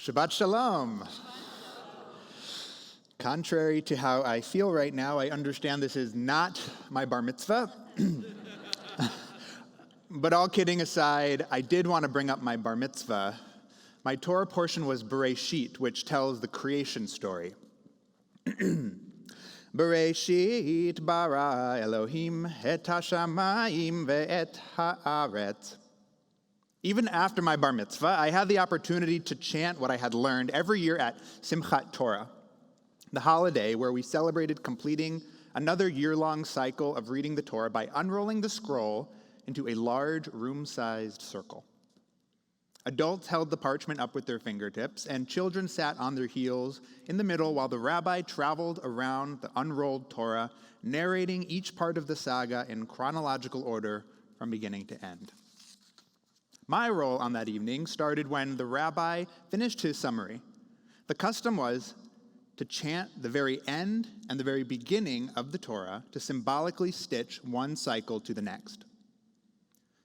Shabbat shalom. Contrary to how I feel right now, I understand this is not my bar mitzvah. But all kidding aside, I did want to bring up my bar mitzvah. My Torah portion was Bereshit, which tells the creation story. Bereshit bara Elohim et hashamayim ve'et haaretz. Even after my bar mitzvah, I had the opportunity to chant what I had learned every year at Simchat Torah, the holiday where we celebrated completing another year-long cycle of reading the Torah by unrolling the scroll into a large room-sized circle. Adults held the parchment up with their fingertips, and children sat on their heels in the middle while the rabbi traveled around the unrolled Torah, narrating each part of the saga in chronological order from beginning to end. My role on that evening started when the rabbi finished his summary. The custom was to chant the very end and the very beginning of the Torah to symbolically stitch one cycle to the next.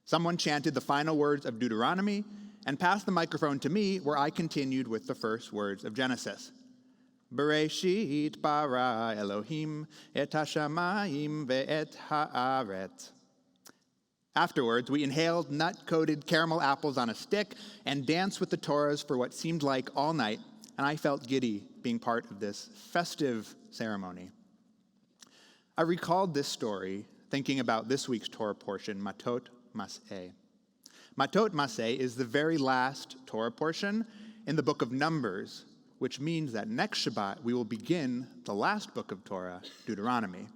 Someone chanted the final words of Deuteronomy and passed the microphone to me, where I continued with the first words of Genesis. Bereshit bara Elohim et hashamayim ve'et haaretz. Afterwards, we inhaled nut-coated caramel apples on a stick and danced with the Torahs for what seemed like all night, and I felt giddy being part of this festive ceremony. I recalled this story thinking about this week's Torah portion, Matot Maseh. Matot Maseh is the very last Torah portion in the book of Numbers, which means that next Shabbat we will begin the last book of Torah, Deuteronomy.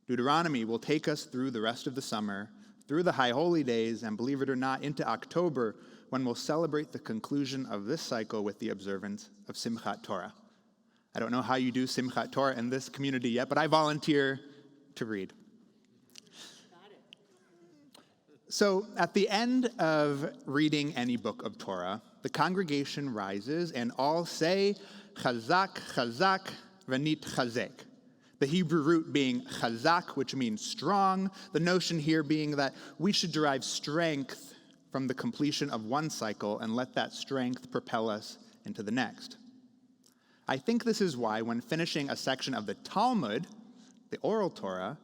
Deuteronomy will take us through the rest of the summer, through the High Holy Days, and believe it or not, into October, when we'll celebrate the conclusion of this cycle with the observance of Simchat Torah. I don't know how you do Simchat Torah in this community yet, but I volunteer to read. So at the end of reading any book of Torah, the congregation rises and all say, Chazak, Chazak, V'nit Chazek. The Hebrew root being chazak, which means strong, the notion here being that we should derive strength from the completion of one cycle and let that strength propel us into the next. I think this is why when finishing a section of the Talmud, the oral Torah,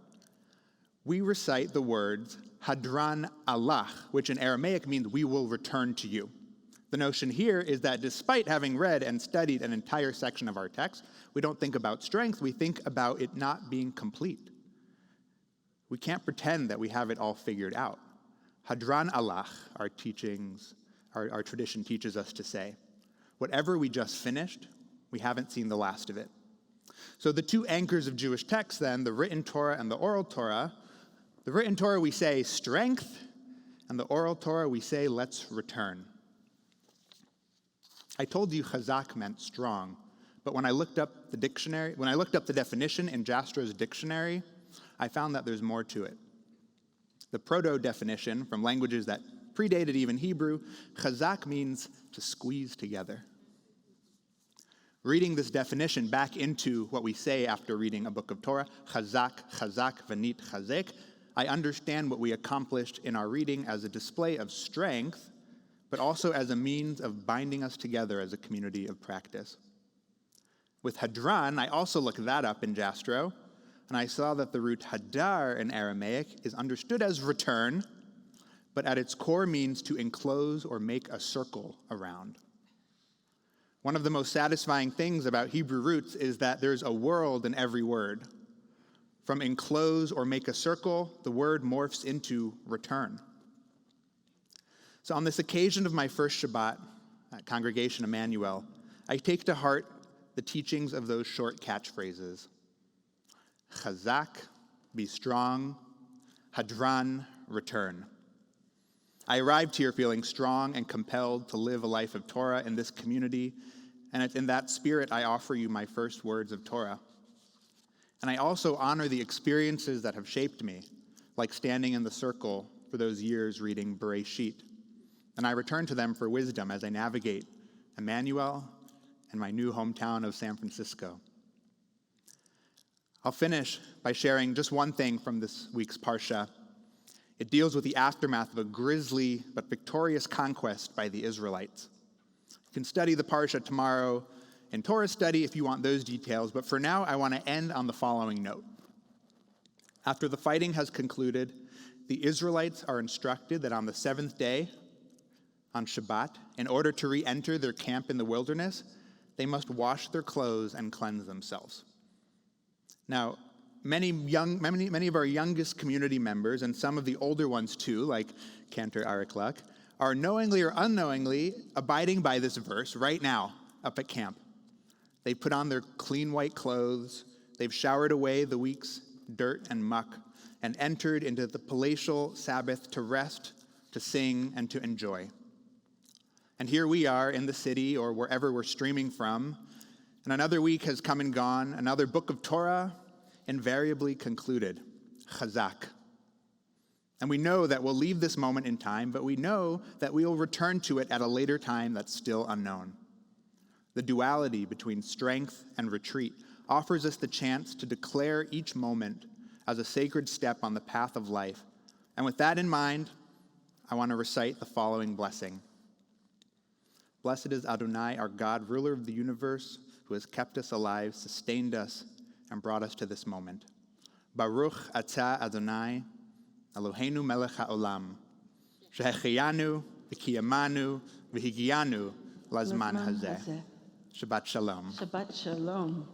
we recite the words hadran alach, which in Aramaic means we will return to you. The notion here is that despite having read and studied an entire section of our text, we don't think about strength, we think about it not being complete. We can't pretend that we have it all figured out. Hadran alach, our tradition teaches us to say, whatever we just finished, we haven't seen the last of it. So the two anchors of Jewish texts then, the written Torah and the oral Torah, the written Torah we say strength, and the oral Torah we say let's return. I told you chazak meant strong, but when I looked up the definition in Jastro's dictionary, I found that there's more to it. The proto-definition from languages that predated even Hebrew, chazak means to squeeze together. Reading this definition back into what we say after reading a book of Torah, chazak, chazak, v'nit chazek, I understand what we accomplished in our reading as a display of strength, but also as a means of binding us together as a community of practice. With hadran, I also looked that up in Jastro, and I saw that the root hadar in Aramaic is understood as return, but at its core means to enclose or make a circle around. One of the most satisfying things about Hebrew roots is that there's a world in every word. From enclose or make a circle, the word morphs into return. So on this occasion of my first Shabbat at Congregation Emanu-El, I take to heart the teachings of those short catchphrases. Chazak, be strong. Hadran, return. I arrived here feeling strong and compelled to live a life of Torah in this community, and it's in that spirit I offer you my first words of Torah. And I also honor the experiences that have shaped me, like standing in the circle for those years reading Bereshit. And I return to them for wisdom as I navigate Emanu-El and my new hometown of San Francisco. I'll finish by sharing just one thing from this week's Parsha. It deals with the aftermath of a grisly but victorious conquest by the Israelites. You can study the Parsha tomorrow in Torah study if you want those details, but for now, I want to end on the following note. After the fighting has concluded, the Israelites are instructed that on the seventh day, on Shabbat, in order to re-enter their camp in the wilderness, they must wash their clothes and cleanse themselves. Now, many of our youngest community members, and some of the older ones too, like Cantor Ariklak, are knowingly or unknowingly abiding by this verse right now up at camp. They put on their clean white clothes, they've showered away the week's dirt and muck, and entered into the palatial Sabbath to rest, to sing, and to enjoy. And here we are in the city or wherever we're streaming from, and another week has come and gone, another book of Torah invariably concluded, Chazak. And we know that we'll leave this moment in time, but we know that we will return to it at a later time that's still unknown. The duality between strength and retreat offers us the chance to declare each moment as a sacred step on the path of life. And with that in mind, I want to recite the following blessing. Blessed is Adonai, our God, ruler of the universe, who has kept us alive, sustained us, and brought us to this moment. Baruch atah Adonai, Eloheinu melech haolam, shehecheyanu, v'kiyamanu, v'higiyanu, lazman hazeh. Shabbat shalom. Shabbat shalom.